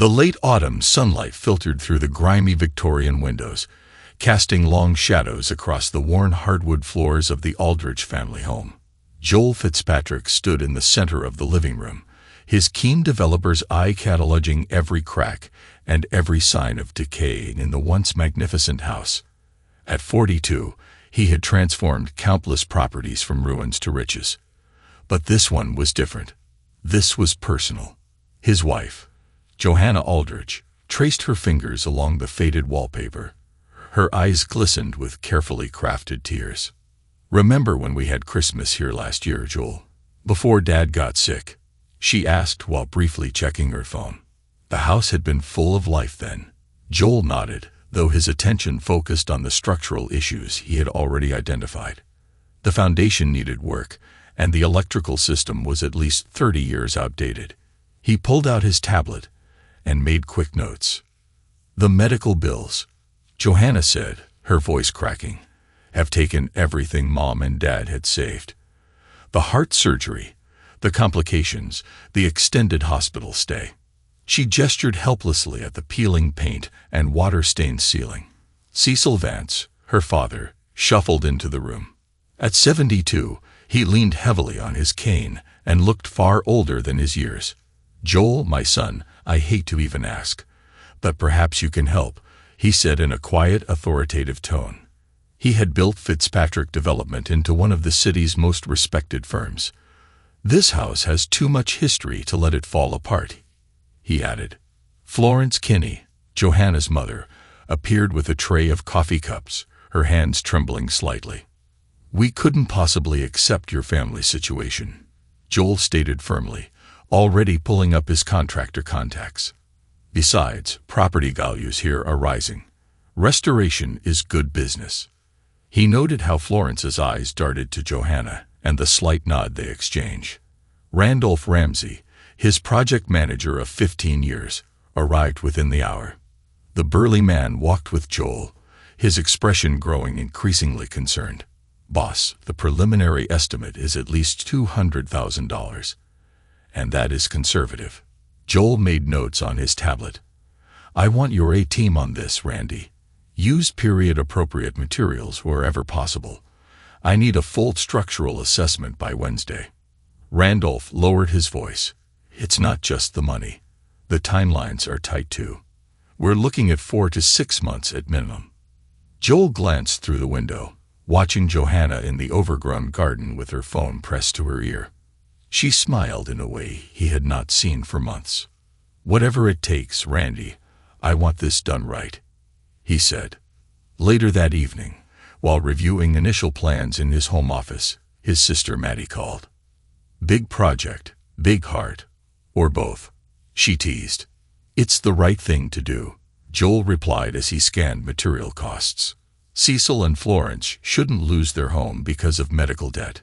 The late autumn sunlight filtered through the grimy Victorian windows, casting long shadows across the worn hardwood floors of the Aldrich family home. Joel Fitzpatrick stood in the center of the living room, his keen developer's eye cataloging every crack and every sign of decay in the once magnificent house. At 42, he had transformed countless properties from ruins to riches. But this one was different. This was personal. His wife, Johanna Aldrich, traced her fingers along the faded wallpaper. Her eyes glistened with carefully crafted tears. "Remember when we had Christmas here last year, Joel? Before Dad got sick?" she asked while briefly checking her phone. The house had been full of life then. Joel nodded, though his attention focused on the structural issues he had already identified. The foundation needed work, and the electrical system was at least 30 years outdated. He pulled out his tablet and made quick notes. "The medical bills," Johanna said, her voice cracking, "have taken everything Mom and Dad had saved. The heart surgery, the complications, the extended hospital stay." She gestured helplessly at the peeling paint and water-stained ceiling. Cecil Vance, her father, shuffled into the room. At 72, he leaned heavily on his cane and looked far older than his years. "Joel, my son, I hate to even ask, but perhaps you can help," he said in a quiet, authoritative tone. He had built Fitzpatrick Development into one of the city's most respected firms. "This house has too much history to let it fall apart," he added. Florence Kinney, Johanna's mother, appeared with a tray of coffee cups, her hands trembling slightly. "We couldn't possibly accept your family situation," Joel stated firmly, already pulling up his contractor contacts. "Besides, property values here are rising. Restoration is good business." He noted how Florence's eyes darted to Johanna, and the slight nod they exchanged. Randolph Ramsey, his project manager of 15 years, arrived within the hour. The burly man walked with Joel, his expression growing increasingly concerned. "Boss, the preliminary estimate is at least $200,000. And that is conservative." Joel made notes on his tablet. "I want your A-team on this, Randy. Use period-appropriate materials wherever possible. I need a full structural assessment by Wednesday." Randolph lowered his voice. "It's not just the money. The timelines are tight too. We're looking at 4 to 6 months at minimum." Joel glanced through the window, watching Johanna in the overgrown garden with her phone pressed to her ear. She smiled in a way he had not seen for months. "Whatever it takes, Randy, I want this done right," he said. Later that evening, while reviewing initial plans in his home office, his sister Maddie called. "Big project, big heart, or both?" she teased. "It's the right thing to do," Joel replied as he scanned material costs. "Cecil and Florence shouldn't lose their home because of medical debt.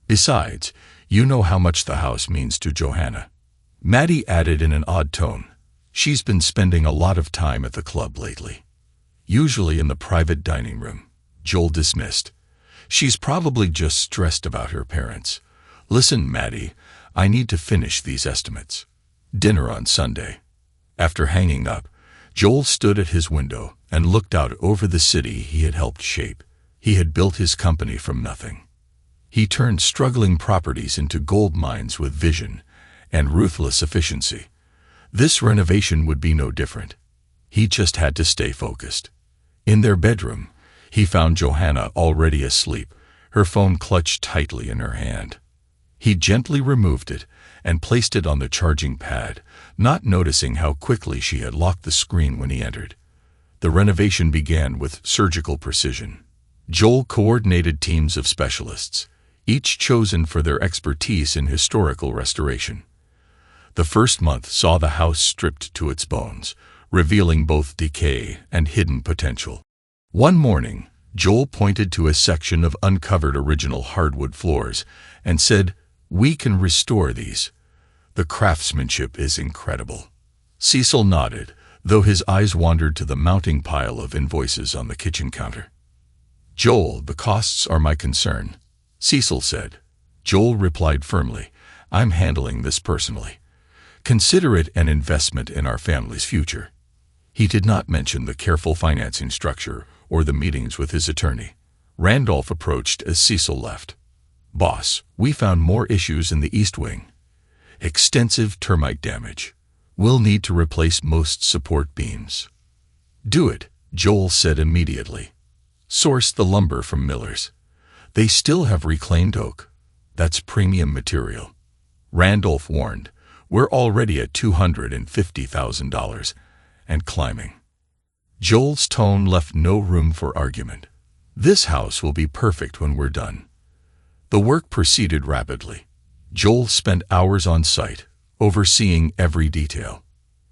Besides, you know how much the house means to Johanna." Maddie added in an odd tone, "She's been spending a lot of time at the club lately. Usually in the private dining room." Joel dismissed. "She's probably just stressed about her parents. Listen, Maddie, I need to finish these estimates. Dinner on Sunday." After hanging up, Joel stood at his window and looked out over the city he had helped shape. He had built his company from nothing. He turned struggling properties into gold mines with vision and ruthless efficiency. This renovation would be no different. He just had to stay focused. In their bedroom, he found Johanna already asleep, her phone clutched tightly in her hand. He gently removed it and placed it on the charging pad, not noticing how quickly she had locked the screen when he entered. The renovation began with surgical precision. Joel coordinated teams of specialists, each chosen for their expertise in historical restoration. The first month saw the house stripped to its bones, revealing both decay and hidden potential. One morning, Joel pointed to a section of uncovered original hardwood floors and said, "We can restore these. The craftsmanship is incredible." Cecil nodded, though his eyes wandered to the mounting pile of invoices on the kitchen counter. "Joel, the costs are my concern," Cecil said. Joel replied firmly, "I'm handling this personally. Consider it an investment in our family's future. He did not mention the careful financing structure or the meetings with his attorney. Randolph approached as Cecil left. Boss, we found more issues in the East Wing. Extensive termite damage. We'll need to replace most support beams. Do it, Joel said immediately. Source the lumber from Miller's. They still have reclaimed oak. That's premium material. Randolph warned, we're already at $250,000 and climbing. Joel's tone left no room for argument. This house will be perfect when we're done. The work proceeded rapidly. Joel spent hours on site, overseeing every detail.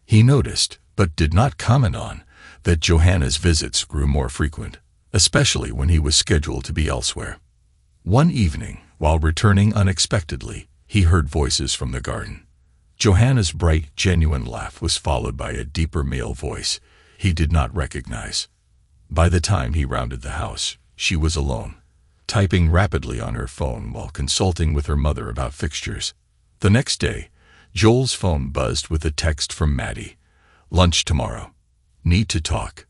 He noticed, but did not comment on, that Johanna's visits grew more frequent, especially when he was scheduled to be elsewhere. One evening, while returning unexpectedly, he heard voices from the garden. Johanna's bright, genuine laugh was followed by a deeper male voice he did not recognize. By the time he rounded the house, she was alone, typing rapidly on her phone while consulting with her mother about fixtures. The next day, Joel's phone buzzed with a text from Maddie. Lunch tomorrow. Need to talk.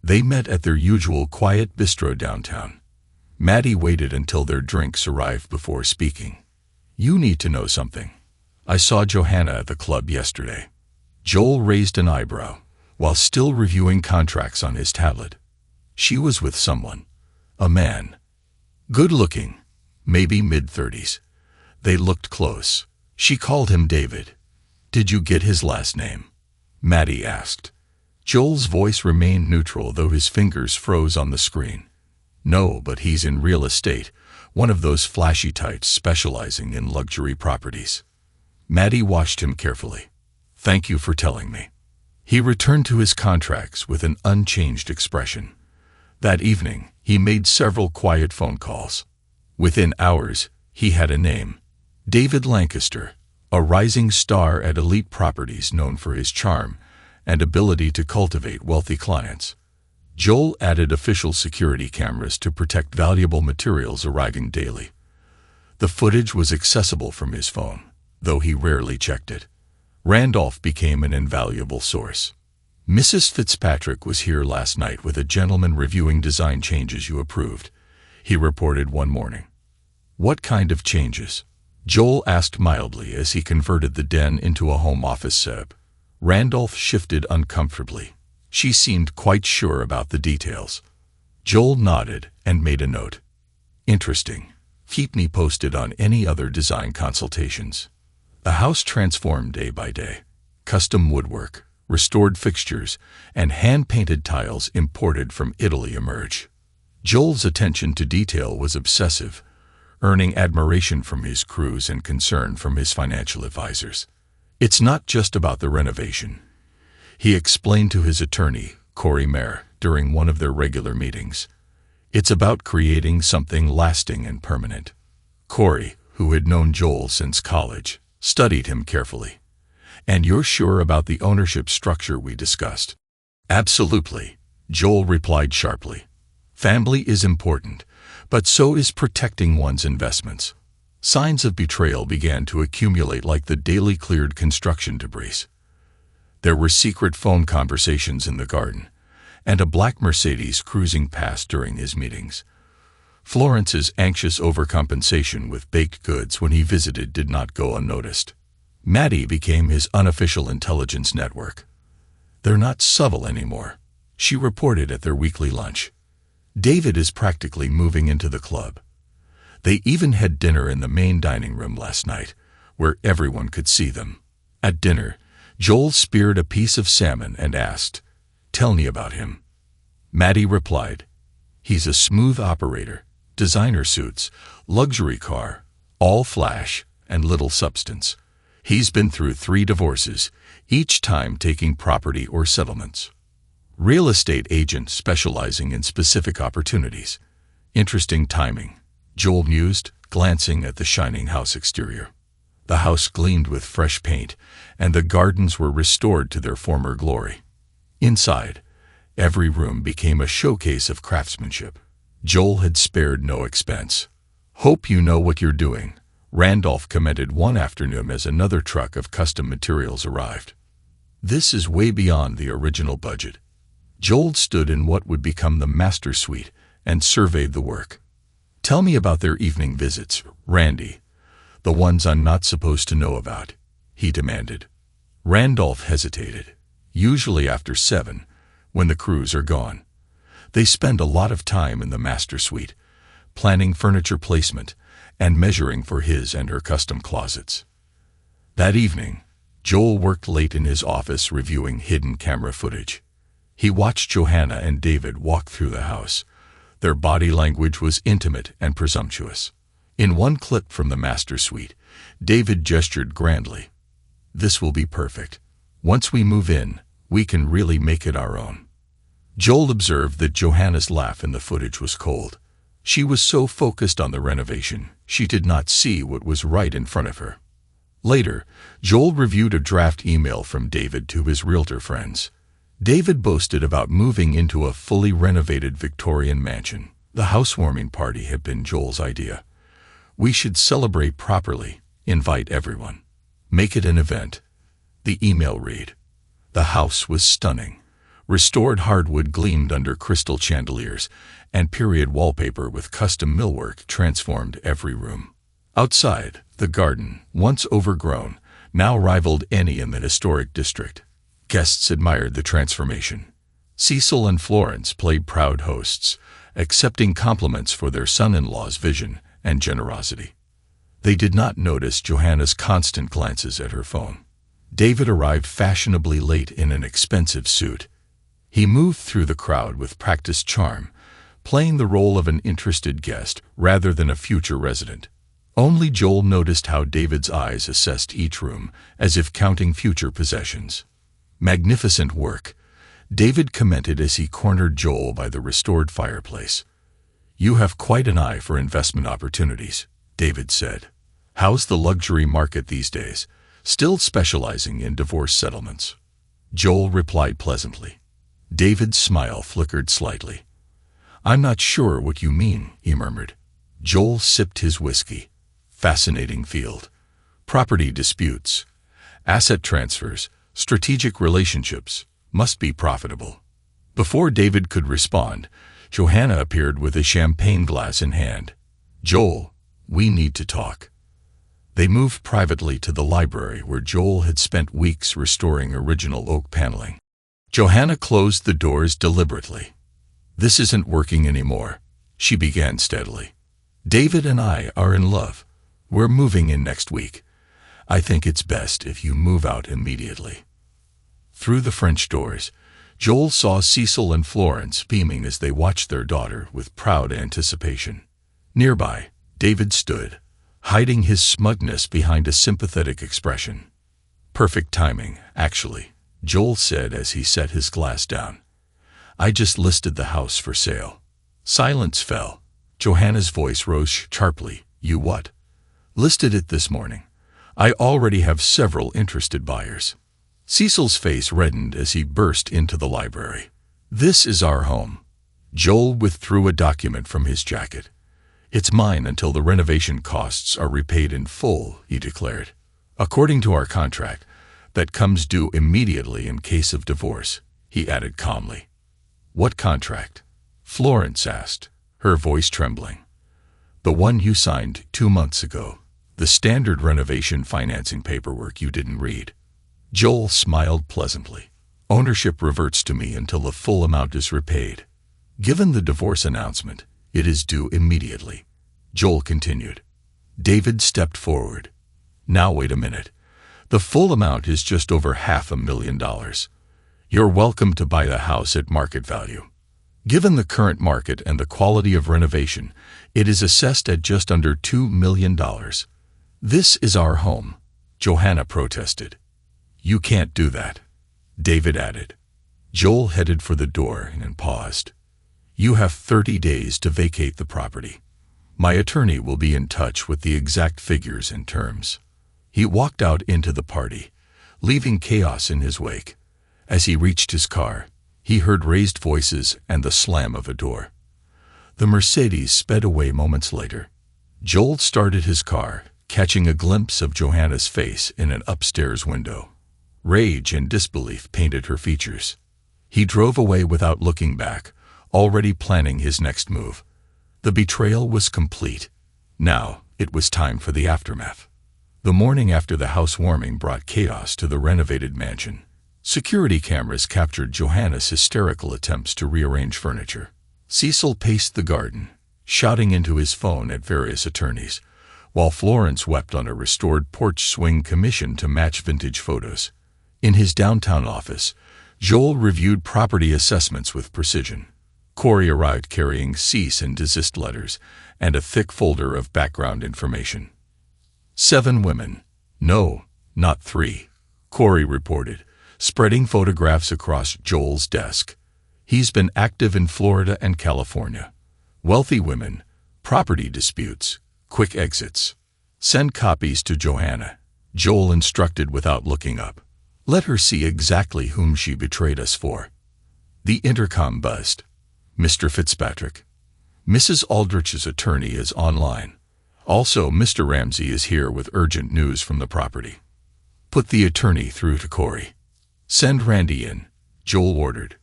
They met at their usual quiet bistro downtown. Maddie waited until their drinks arrived before speaking. You need to know something. I saw Johanna at the club yesterday. Joel raised an eyebrow, while still reviewing contracts on his tablet. She was with someone. A man. Good-looking, maybe mid-30s. They looked close. She called him David. Did you get his last name? Maddie asked. Joel's voice remained neutral though his fingers froze on the screen. No, but he's in real estate, one of those flashy types specializing in luxury properties. Maddie watched him carefully. Thank you for telling me. He returned to his contracts with an unchanged expression. That evening, he made several quiet phone calls. Within hours, he had a name. David Lancaster, a rising star at elite properties known for his charm and ability to cultivate wealthy clients. Joel added official security cameras to protect valuable materials arriving daily. The footage was accessible from his phone, though he rarely checked it. Randolph became an invaluable source. Mrs. Fitzpatrick was here last night with a gentleman reviewing design changes you approved, he reported one morning. What kind of changes? Joel asked mildly as he converted the den into a home office setup. Randolph shifted uncomfortably. She seemed quite sure about the details. Joel nodded and made a note. Interesting. Keep me posted on any other design consultations. The house transformed day by day. Custom woodwork, restored fixtures, and hand-painted tiles imported from Italy emerge. Joel's attention to detail was obsessive, earning admiration from his crews and concern from his financial advisors. It's not just about the renovation, he explained to his attorney, Corey Mayer, during one of their regular meetings. It's about creating something lasting and permanent. Corey, who had known Joel since college, studied him carefully. And you're sure about the ownership structure we discussed? Absolutely, Joel replied sharply. Family is important, but so is protecting one's investments. Signs of betrayal began to accumulate like the daily cleared construction debris. There were secret phone conversations in the garden, and a black Mercedes cruising past during his meetings. Florence's anxious overcompensation with baked goods when he visited did not go unnoticed. Maddie became his unofficial intelligence network. They're not subtle anymore, she reported at their weekly lunch. David is practically moving into the club. They even had dinner in the main dining room last night, where everyone could see them. At dinner, Joel speared a piece of salmon and asked, "Tell me about him." Maddie replied, "He's a smooth operator, designer suits, luxury car, all flash and little substance. He's been through 3 divorces, each time taking property or settlements. Real estate agent specializing in specific opportunities. Interesting timing," Joel mused, glancing at the shining house exterior. The house gleamed with fresh paint, and the gardens were restored to their former glory. Inside, every room became a showcase of craftsmanship. Joel had spared no expense. "Hope you know what you're doing," Randolph commented one afternoon as another truck of custom materials arrived. "This is way beyond the original budget." Joel stood in what would become the master suite and surveyed the work. "Tell me about their evening visits, Randy. The ones I'm not supposed to know about," he demanded. Randolph hesitated. "Usually after 7, when the crews are gone. They spend a lot of time in the master suite, planning furniture placement and measuring for his and her custom closets." That evening, Joel worked late in his office reviewing hidden camera footage. He watched Johanna and David walk through the house. Their body language was intimate and presumptuous. In one clip from the master suite, David gestured grandly. "This will be perfect. Once we move in, we can really make it our own." Joel observed that Johanna's laugh in the footage was cold. She was so focused on the renovation, she did not see what was right in front of her. Later, Joel reviewed a draft email from David to his realtor friends. David boasted about moving into a fully renovated Victorian mansion. The housewarming party had been Joel's idea. "We should celebrate properly, invite everyone. Make it an event." The email read. The house was stunning. Restored hardwood gleamed under crystal chandeliers, and period wallpaper with custom millwork transformed every room. Outside, the garden, once overgrown, now rivaled any in the historic district. Guests admired the transformation. Cecil and Florence played proud hosts, accepting compliments for their son-in-law's vision and generosity. They did not notice Johanna's constant glances at her phone. David arrived fashionably late in an expensive suit. He moved through the crowd with practiced charm, playing the role of an interested guest rather than a future resident. Only Joel noticed how David's eyes assessed each room, as if counting future possessions. "Magnificent work," David commented as he cornered Joel by the restored fireplace. "You have quite an eye for investment opportunities," David said. "How's the luxury market these days? Still specializing in divorce settlements?" Joel replied pleasantly. David's smile flickered slightly. "I'm not sure what you mean," he murmured. Joel sipped his whiskey. "Fascinating field. Property disputes, asset transfers, strategic relationships, must be profitable." Before David could respond, Johanna appeared with a champagne glass in hand. "Joel, we need to talk." They moved privately to the library where Joel had spent weeks restoring original oak paneling. Johanna closed the doors deliberately. "This isn't working anymore," she began steadily. "David and I are in love. We're moving in next week. I think it's best if you move out immediately." Through the French doors, Joel saw Cecil and Florence beaming as they watched their daughter with proud anticipation. Nearby, David stood, hiding his smugness behind a sympathetic expression. "Perfect timing, actually," Joel said as he set his glass down. "I just listed the house for sale." Silence fell. Johanna's voice rose sharply. "You what?" "Listed it this morning. I already have several interested buyers." Cecil's face reddened as he burst into the library. "This is our home." Joel withdrew a document from his jacket. "It's mine until the renovation costs are repaid in full," he declared. "According to our contract, that comes due immediately in case of divorce," he added calmly. "What contract?" Florence asked, her voice trembling. "The one you signed 2 months ago. The standard renovation financing paperwork you didn't read." Joel smiled pleasantly. "Ownership reverts to me until the full amount is repaid. Given the divorce announcement, it is due immediately." Joel continued. David stepped forward. "Now wait a minute. The full amount is just over $500,000. You're welcome to buy the house at market value. Given the current market and the quality of renovation, it is assessed at just under $2 million. This is our home," Johanna protested. "You can't do that," David added. Joel headed for the door and paused. "You have 30 days to vacate the property. My attorney will be in touch with the exact figures and terms." He walked out into the party, leaving chaos in his wake. As he reached his car, he heard raised voices and the slam of a door. The Mercedes sped away moments later. Joel started his car, catching a glimpse of Johanna's face in an upstairs window. Rage and disbelief painted her features. He drove away without looking back, already planning his next move. The betrayal was complete. Now, it was time for the aftermath. The morning after the housewarming brought chaos to the renovated mansion. Security cameras captured Johanna's hysterical attempts to rearrange furniture. Cecil paced the garden, shouting into his phone at various attorneys, while Florence wept on a restored porch swing commissioned to match vintage photos. In his downtown office, Joel reviewed property assessments with precision. Corey arrived carrying cease and desist letters and a thick folder of background information. 7 women. No, not 3, Corey reported, spreading photographs across Joel's desk. He's been active in Florida and California. Wealthy women, property disputes, quick exits. Send copies to Johanna, Joel instructed without looking up. Let her see exactly whom she betrayed us for. The intercom buzzed. Mr. Fitzpatrick. Mrs. Aldrich's attorney is online. Also, Mr. Ramsey is here with urgent news from the property. Put the attorney through to Corey. Send Randy in, Joel ordered.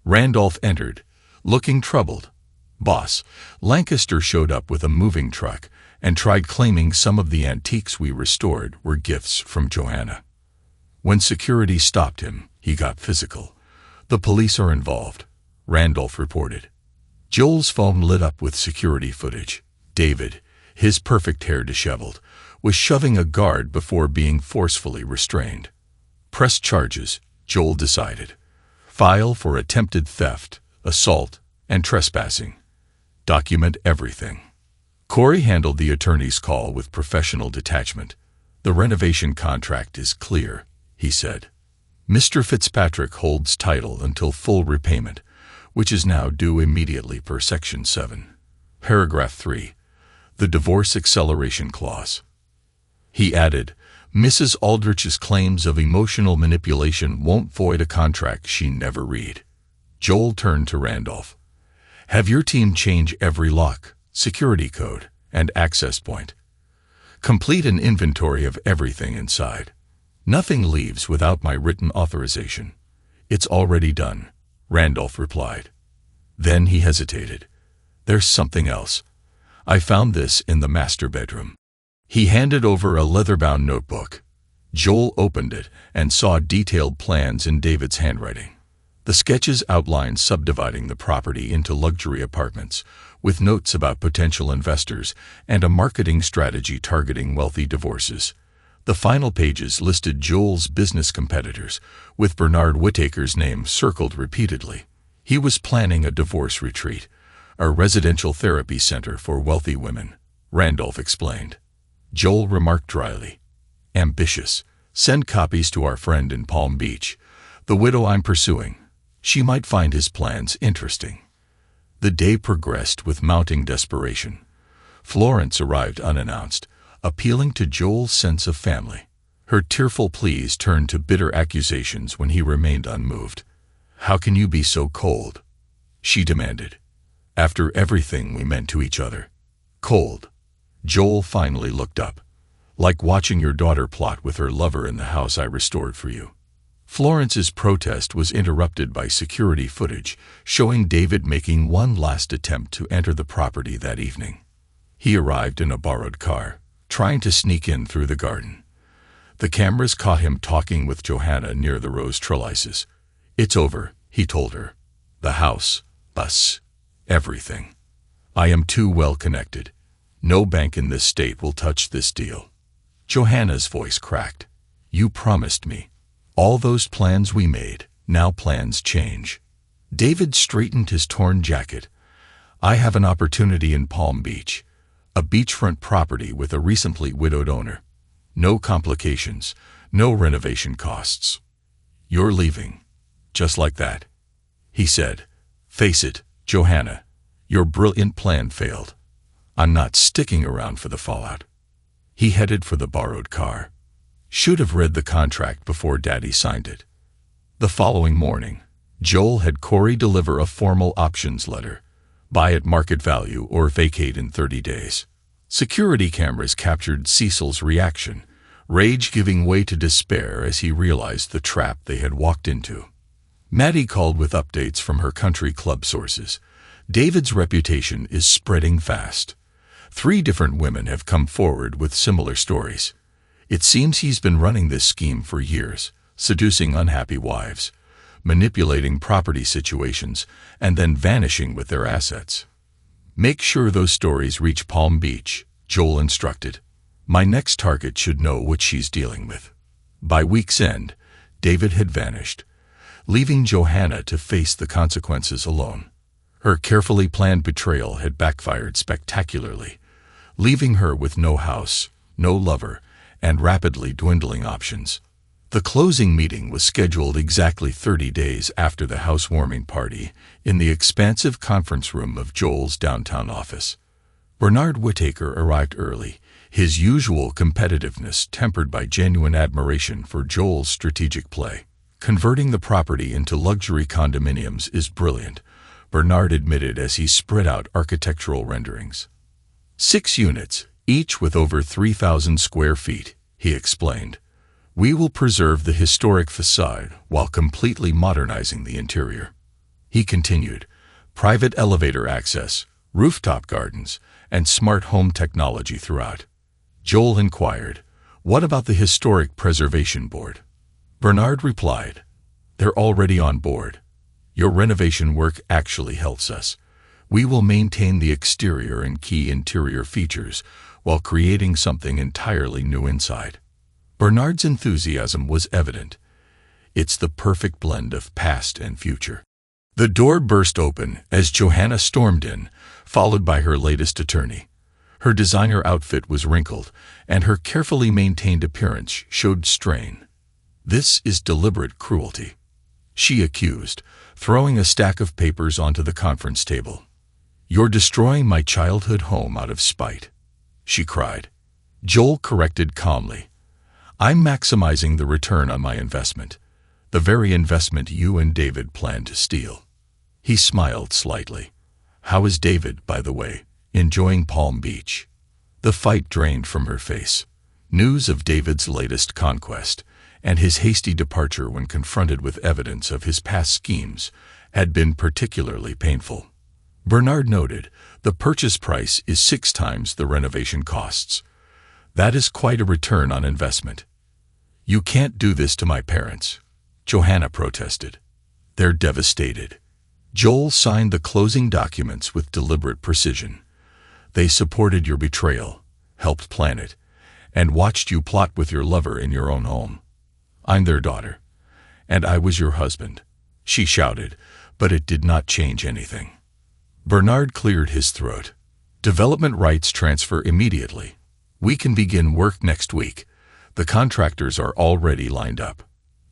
Randolph entered, looking troubled. Boss, Lancaster showed up with a moving truck and tried claiming some of the antiques we restored were gifts from Johanna. When security stopped him, he got physical. The police are involved, Randolph reported. Joel's phone lit up with security footage. David, his perfect hair disheveled, was shoving a guard before being forcefully restrained. Press charges, Joel decided. File for attempted theft, assault, and trespassing. Document everything. Corey handled the attorney's call with professional detachment. The renovation contract is clear, he said. Mr. Fitzpatrick holds title until full repayment, which is now due immediately per Section 7. Paragraph 3. The divorce acceleration clause. He added, Mrs. Aldrich's claims of emotional manipulation won't void a contract she never read. Joel turned to Randolph. Have your team change every lock, security code, and access point. Complete an inventory of everything inside. Nothing leaves without my written authorization. It's already done, Randolph replied. Then he hesitated. There's something else. I found this in the master bedroom. He handed over a leather-bound notebook. Joel opened it and saw detailed plans in David's handwriting. The sketches outlined subdividing the property into luxury apartments, with notes about potential investors and a marketing strategy targeting wealthy divorces. The final pages listed Joel's business competitors, with Bernard Whittaker's name circled repeatedly. He was planning a divorce retreat, a residential therapy center for wealthy women, Randolph explained. Joel remarked dryly. Ambitious. Send copies to our friend in Palm Beach, the widow I'm pursuing. She might find his plans interesting. The day progressed with mounting desperation. Florence arrived unannounced, appealing to Joel's sense of family. Her tearful pleas turned to bitter accusations when he remained unmoved. How can you be so cold? She demanded. After everything we meant to each other. Cold. Joel finally looked up. Like watching your daughter plot with her lover in the house I restored for you. Florence's protest was interrupted by security footage showing David making one last attempt to enter the property that evening. He arrived in a borrowed car, trying to sneak in through the garden. The cameras caught him talking with Johanna near the rose trellises. It's over, he told her. The house, us, everything. I am too well connected. No bank in this state will touch this deal. Johanna's voice cracked. You promised me. All those plans we made, now plans change. David straightened his torn jacket. I have an opportunity in Palm Beach, a beachfront property with a recently widowed owner. No complications, no renovation costs. You're leaving. Just like that. He said, Face it, Johanna. Your brilliant plan failed. I'm not sticking around for the fallout. He headed for the borrowed car. Should have read the contract before Daddy signed it. The following morning, Joel had Corey deliver a formal options letter. Buy at market value or vacate in 30 days. Security cameras captured Cecil's reaction, rage giving way to despair as he realized the trap they had walked into. Maddie called with updates from her country club sources. David's reputation is spreading fast. 3 different women have come forward with similar stories. It seems he's been running this scheme for years, seducing unhappy wives, manipulating property situations, and then vanishing with their assets. Make sure those stories reach Palm Beach, Joel instructed. My next target should know what she's dealing with. By week's end, David had vanished, leaving Johanna to face the consequences alone. Her carefully planned betrayal had backfired spectacularly, leaving her with no house, no lover, and rapidly dwindling options. The closing meeting was scheduled exactly 30 days after the housewarming party in the expansive conference room of Joel's downtown office. Bernard Whittaker arrived early, his usual competitiveness tempered by genuine admiration for Joel's strategic play. Converting the property into luxury condominiums is brilliant, Bernard admitted as he spread out architectural renderings. 6 units, each with over 3,000 square feet, he explained. We will preserve the historic facade while completely modernizing the interior. He continued, private elevator access, rooftop gardens, and smart home technology throughout. Joel inquired, what about the Historic Preservation Board? Bernard replied, they're already on board. Your renovation work actually helps us. We will maintain the exterior and key interior features while creating something entirely new inside. Bernard's enthusiasm was evident. It's the perfect blend of past and future. The door burst open as Johanna stormed in, followed by her latest attorney. Her designer outfit was wrinkled, and her carefully maintained appearance showed strain. This is deliberate cruelty, she accused, throwing a stack of papers onto the conference table. You're destroying my childhood home out of spite, she cried. Joel corrected calmly. I'm maximizing the return on my investment, the very investment you and David planned to steal. He smiled slightly. How is David, by the way, enjoying Palm Beach? The fight drained from her face. News of David's latest conquest and his hasty departure when confronted with evidence of his past schemes had been particularly painful. Bernard noted, the purchase price is 6 times the renovation costs. That is quite a return on investment. You can't do this to my parents, Johanna protested. They're devastated. Joel signed the closing documents with deliberate precision. They supported your betrayal, helped plan it, and watched you plot with your lover in your own home. I'm their daughter, and I was your husband, she shouted, but it did not change anything. Bernard cleared his throat. Development rights transfer immediately. We can begin work next week. The contractors are already lined up.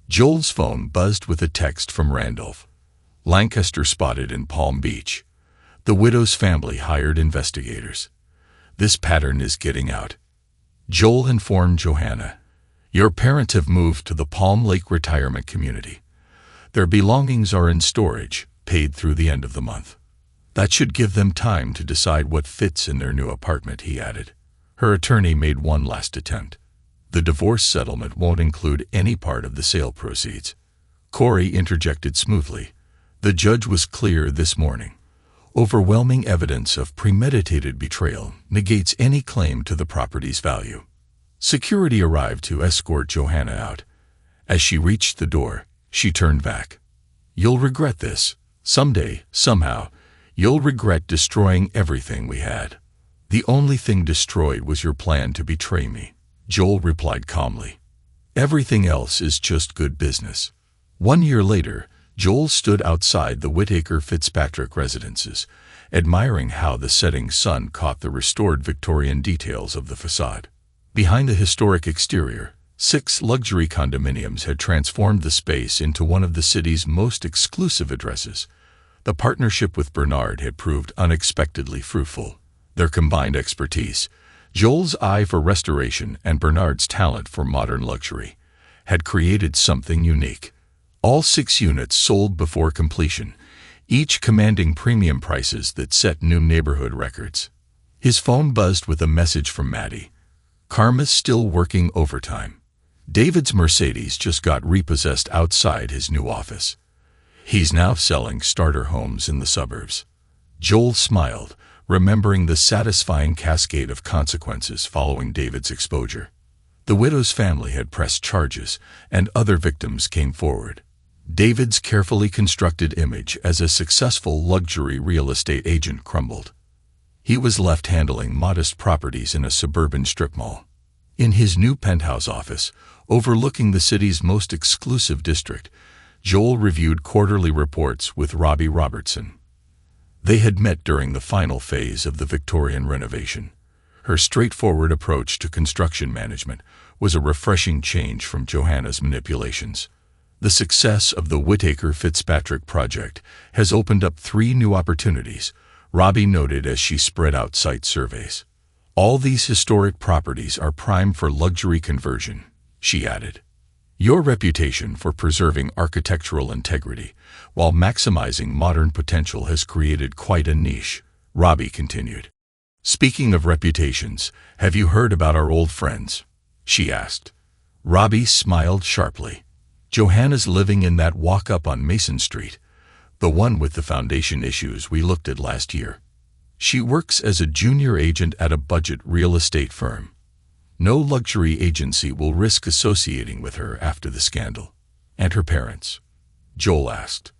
Joel's phone buzzed with a text from Randolph. Lancaster spotted in Palm Beach. The widow's family hired investigators. This pattern is getting out. Joel informed Johanna. Your parents have moved to the Palm Lake retirement community. Their belongings are in storage, paid through the end of the month. That should give them time to decide what fits in their new apartment, he added. Her attorney made one last attempt. The divorce settlement won't include any part of the sale proceeds. Corey interjected smoothly. The judge was clear this morning. Overwhelming evidence of premeditated betrayal negates any claim to the property's value. Security arrived to escort Johanna out. As she reached the door, she turned back. You'll regret this. Someday, somehow, you'll regret destroying everything we had. The only thing destroyed was your plan to betray me, Joel replied calmly. Everything else is just good business. 1 year later, Joel stood outside the Whittaker Fitzpatrick residences, admiring how the setting sun caught the restored Victorian details of the facade. Behind the historic exterior, 6 luxury condominiums had transformed the space into one of the city's most exclusive addresses. The partnership with Bernard had proved unexpectedly fruitful. Their combined expertise, Joel's eye for restoration and Bernard's talent for modern luxury, had created something unique. All 6 units sold before completion, each commanding premium prices that set new neighborhood records. His phone buzzed with a message from Maddie. "Karma's still working overtime. David's Mercedes just got repossessed outside his new office. He's now selling starter homes in the suburbs." Joel smiled, remembering the satisfying cascade of consequences following David's exposure. The widow's family had pressed charges, and other victims came forward. David's carefully constructed image as a successful luxury real estate agent crumbled. He was left handling modest properties in a suburban strip mall. In his new penthouse office, overlooking the city's most exclusive district, Joel reviewed quarterly reports with Robbie Robertson. They had met during the final phase of the Victorian renovation. Her straightforward approach to construction management was a refreshing change from Johanna's manipulations. The success of the Whittaker-Fitzpatrick project has opened up 3 new opportunities, Robbie noted as she spread out site surveys. "All these historic properties are prime for luxury conversion," she added. "Your reputation for preserving architectural integrity while maximizing modern potential has created quite a niche," Robbie continued. "Speaking of reputations, have you heard about our old friends?" she asked. Robbie smiled sharply. "Johanna's living in that walk-up on Mason Street, the one with the foundation issues we looked at last year. She works as a junior agent at a budget real estate firm. No luxury agency will risk associating with her after the scandal." "And her parents?" Joel asked.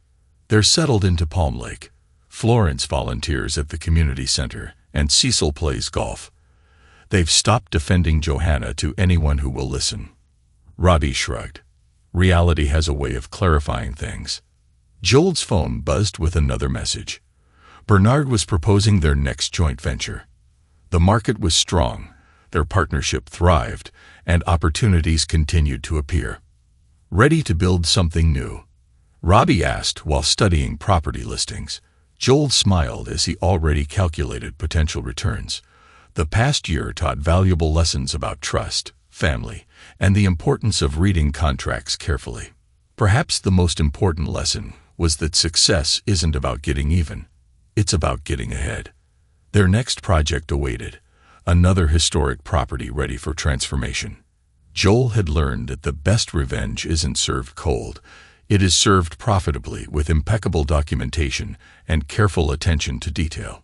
"They're settled into Palm Lake. Florence volunteers at the community center, and Cecil plays golf. They've stopped defending Johanna to anyone who will listen." Robbie shrugged. "Reality has a way of clarifying things." Joel's phone buzzed with another message. Bernard was proposing their next joint venture. The market was strong, their partnership thrived, and opportunities continued to appear. "Ready to build something new?" Robbie asked while studying property listings. Joel smiled as he already calculated potential returns. The past year taught valuable lessons about trust, family, and the importance of reading contracts carefully. Perhaps the most important lesson was that success isn't about getting even. It's about getting ahead. Their next project awaited, another historic property ready for transformation. Joel had learned that the best revenge isn't served cold. It is served profitably with impeccable documentation and careful attention to detail.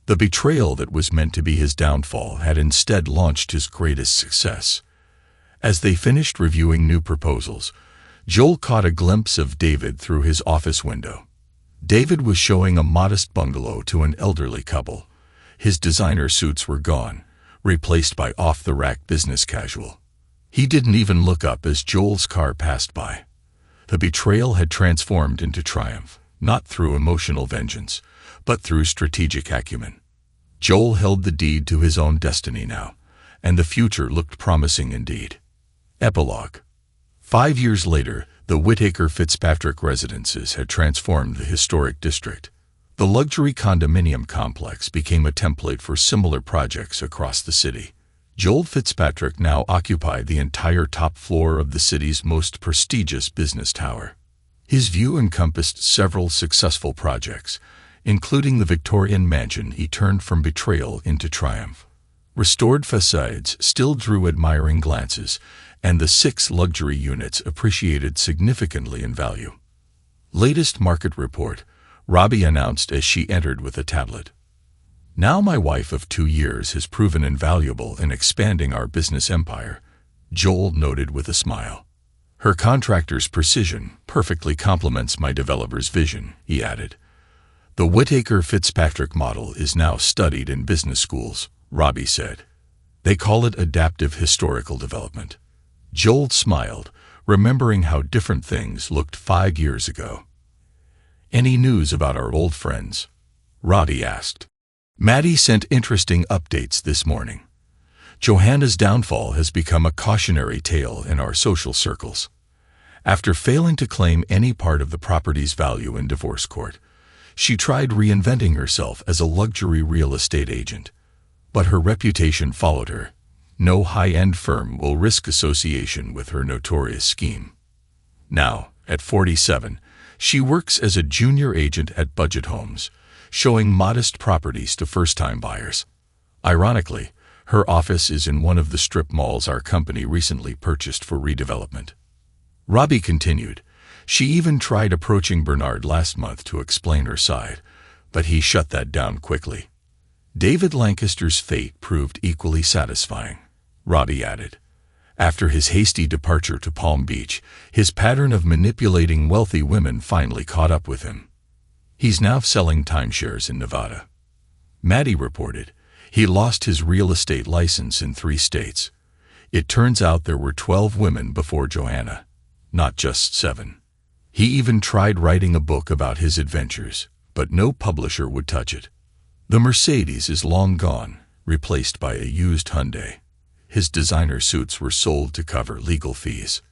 The betrayal that was meant to be his downfall had instead launched his greatest success. As they finished reviewing new proposals, Joel caught a glimpse of David through his office window. David was showing a modest bungalow to an elderly couple. His designer suits were gone, replaced by off-the-rack business casual. He didn't even look up as Joel's car passed by. The betrayal had transformed into triumph, not through emotional vengeance, but through strategic acumen. Joel held the deed to his own destiny now, and the future looked promising indeed. Epilogue. 5 years later, the Whittaker-Fitzpatrick residences had transformed the historic district. The luxury condominium complex became a template for similar projects across the city. Joel Fitzpatrick now occupied the entire top floor of the city's most prestigious business tower. His view encompassed several successful projects, including the Victorian mansion he turned from betrayal into triumph. Restored facades still drew admiring glances, and the 6 luxury units appreciated significantly in value. Latest market report, Robbie announced as she entered with a tablet. "Now my wife of 2 years has proven invaluable in expanding our business empire," Joel noted with a smile. "Her contractor's precision perfectly complements my developer's vision," he added. "The Whittaker-Fitzpatrick model is now studied in business schools," Robbie said. "They call it adaptive historical development." Joel smiled, remembering how different things looked 5 years ago. "Any news about our old friends?" Robbie asked. Maddie sent interesting updates this morning. "Johanna's downfall has become a cautionary tale in our social circles. After failing to claim any part of the property's value in divorce court, she tried reinventing herself as a luxury real estate agent. But her reputation followed her. No high-end firm will risk association with her notorious scheme. Now, at 47, she works as a junior agent at budget homes, showing modest properties to first-time buyers. Ironically, her office is in one of the strip malls our company recently purchased for redevelopment. Robbie continued. She even tried approaching Bernard last month to explain her side, but he shut that down quickly. David Lancaster's fate proved equally satisfying, Robbie added. After his hasty departure to Palm Beach, his pattern of manipulating wealthy women finally caught up with him. He's now selling timeshares in Nevada. Maddie reported. He lost his real estate license in 3 states. It turns out there were 12 women before Johanna, not just 7. He even tried writing a book about his adventures, but no publisher would touch it. The Mercedes is long gone, replaced by a used Hyundai. His designer suits were sold to cover legal fees.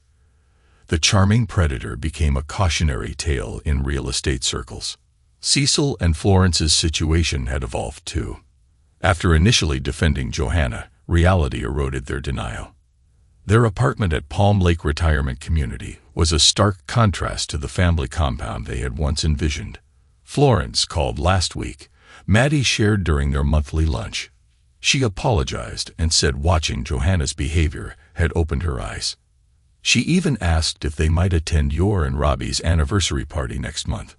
The charming predator became a cautionary tale in real estate circles. Cecil and Florence's situation had evolved too. After initially defending Johanna, reality eroded their denial. Their apartment at Palm Lake Retirement Community was a stark contrast to the family compound they had once envisioned. Florence called last week. Maddie shared during their monthly lunch. She apologized and said watching Johanna's behavior had opened her eyes. She even asked if they might attend your and Robbie's anniversary party next month.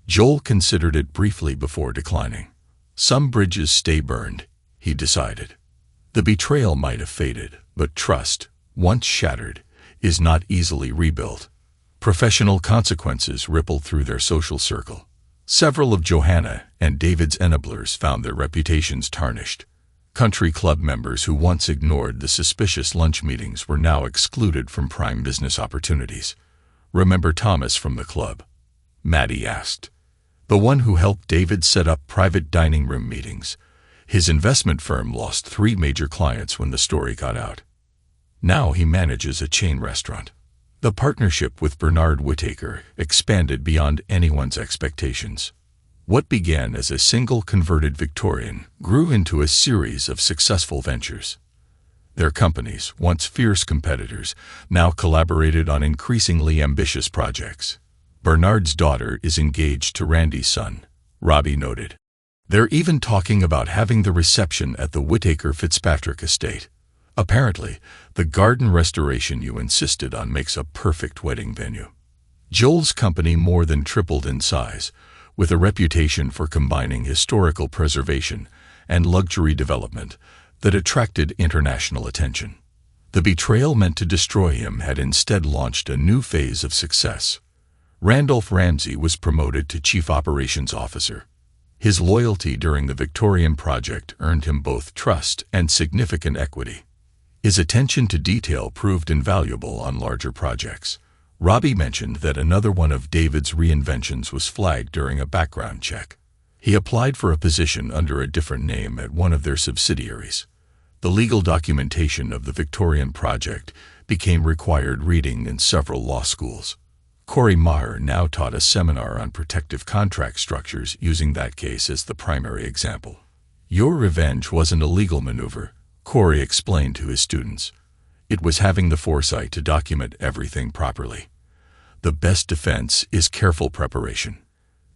Joel considered it briefly before declining. Some bridges stay burned, he decided. The betrayal might have faded, but trust, once shattered, is not easily rebuilt. Professional consequences rippled through their social circle. Several of Johanna and David's enablers found their reputations tarnished. Country club members who once ignored the suspicious lunch meetings were now excluded from prime business opportunities. Remember Thomas from the club? Maddie asked. The one who helped David set up private dining room meetings. His investment firm lost 3 major clients when the story got out. Now he manages a chain restaurant. The partnership with Bernard Whittaker expanded beyond anyone's expectations. What began as a single converted Victorian grew into a series of successful ventures. Their companies, once fierce competitors, now collaborated on increasingly ambitious projects. Bernard's daughter is engaged to Randy's son, Robbie noted. They're even talking about having the reception at the Whittaker Fitzpatrick estate. Apparently, the garden restoration you insisted on makes a perfect wedding venue. Joel's company more than tripled in size, with a reputation for combining historical preservation and luxury development that attracted international attention. The betrayal meant to destroy him had instead launched a new phase of success. Randolph Ramsey was promoted to Chief Operations Officer. His loyalty during the Victorian project earned him both trust and significant equity. His attention to detail proved invaluable on larger projects. Robbie mentioned that another one of David's reinventions was flagged during a background check. He applied for a position under a different name at one of their subsidiaries. The legal documentation of the Victorian project became required reading in several law schools. Corey Maher now taught a seminar on protective contract structures using that case as the primary example. Your revenge wasn't a legal maneuver, Corey explained to his students. It was having the foresight to document everything properly. The best defense is careful preparation.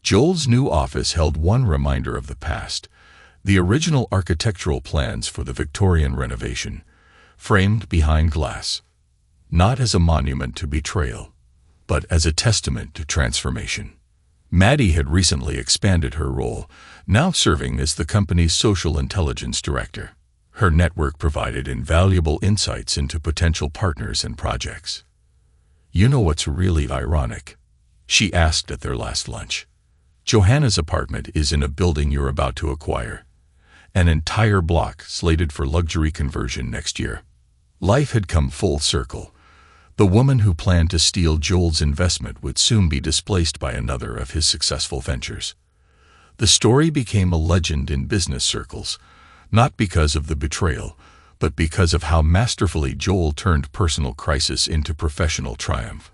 Joel's new office held one reminder of the past, the original architectural plans for the Victorian renovation, framed behind glass. Not as a monument to betrayal, but as a testament to transformation. Maddie had recently expanded her role, now serving as the company's social intelligence director. Her network provided invaluable insights into potential partners and projects. You know what's really ironic? She asked at their last lunch. Johanna's apartment is in a building you're about to acquire. An entire block slated for luxury conversion next year. Life had come full circle. The woman who planned to steal Joel's investment would soon be displaced by another of his successful ventures. The story became a legend in business circles, not because of the betrayal, but because of how masterfully Joel turned personal crisis into professional triumph.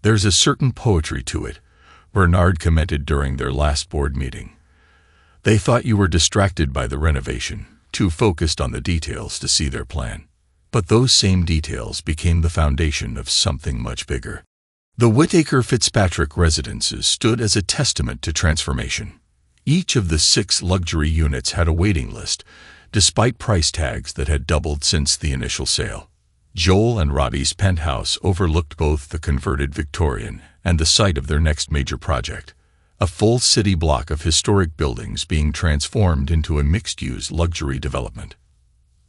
There's a certain poetry to it, Bernard commented during their last board meeting. They thought you were distracted by the renovation, too focused on the details to see their plan. But those same details became the foundation of something much bigger. The Whittaker Fitzpatrick residences stood as a testament to transformation. Each of the 6 luxury units had a waiting list, despite price tags that had doubled since the initial sale. Joel and Robbie's penthouse overlooked both the converted Victorian and the site of their next major project, a full city block of historic buildings being transformed into a mixed-use luxury development.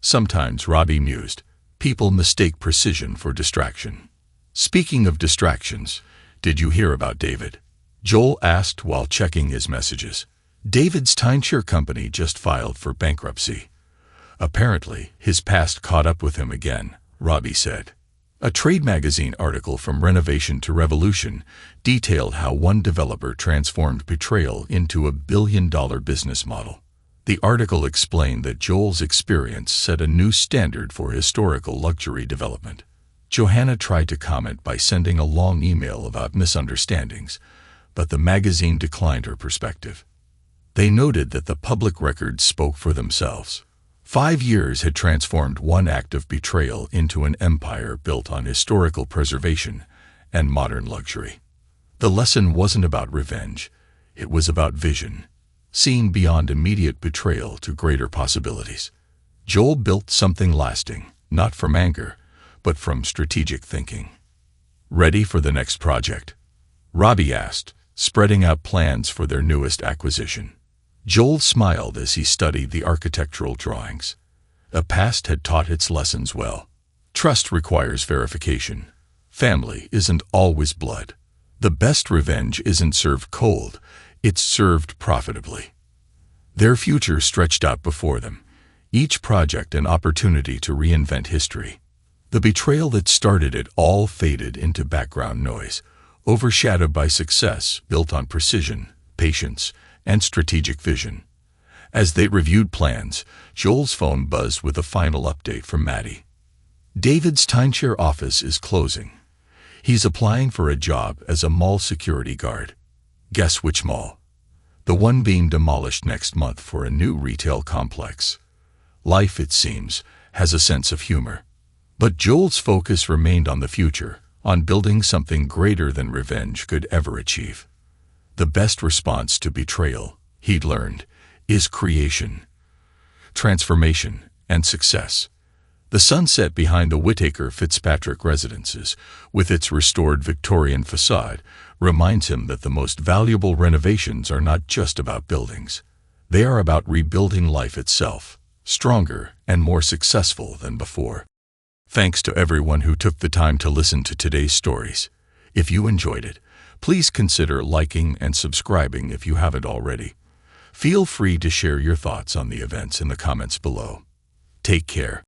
Sometimes, Robbie mused, people mistake precision for distraction. Speaking of distractions, did you hear about David? Joel asked while checking his messages. David's timeshare company just filed for bankruptcy. Apparently, his past caught up with him again, Robbie said. A trade magazine article from Renovation to Revolution detailed how one developer transformed Betrayal into a billion-dollar business model. The article explained that Joel's experience set a new standard for historical luxury development. Johanna tried to comment by sending a long email about misunderstandings, but the magazine declined her perspective. They noted that the public records spoke for themselves. 5 years had transformed one act of betrayal into an empire built on historical preservation and modern luxury. The lesson wasn't about revenge, it was about vision, seeing beyond immediate betrayal to greater possibilities. Joel built something lasting, not from anger, but from strategic thinking. Ready for the next project? Robbie asked, spreading out plans for their newest acquisition. Joel smiled as he studied the architectural drawings. A past had taught its lessons well. Trust requires verification. Family isn't always blood. The best revenge isn't served cold, it's served profitably. Their future stretched out before them, each project an opportunity to reinvent history. The betrayal that started it all faded into background noise, overshadowed by success built on precision, patience, and strategic vision. As they reviewed plans, Joel's phone buzzed with a final update from Maddie. David's timeshare office is closing. He's applying for a job as a mall security guard. Guess which mall? The one being demolished next month for a new retail complex. Life, it seems, has a sense of humor. But Joel's focus remained on the future, on building something greater than revenge could ever achieve. The best response to betrayal, he'd learned, is creation, transformation, and success. The sunset behind the Whittaker Fitzpatrick residences, with its restored Victorian facade, reminds him that the most valuable renovations are not just about buildings. They are about rebuilding life itself, stronger and more successful than before. Thanks to everyone who took the time to listen to today's stories. If you enjoyed it, please consider liking and subscribing if you haven't already. Feel free to share your thoughts on the events in the comments below. Take care.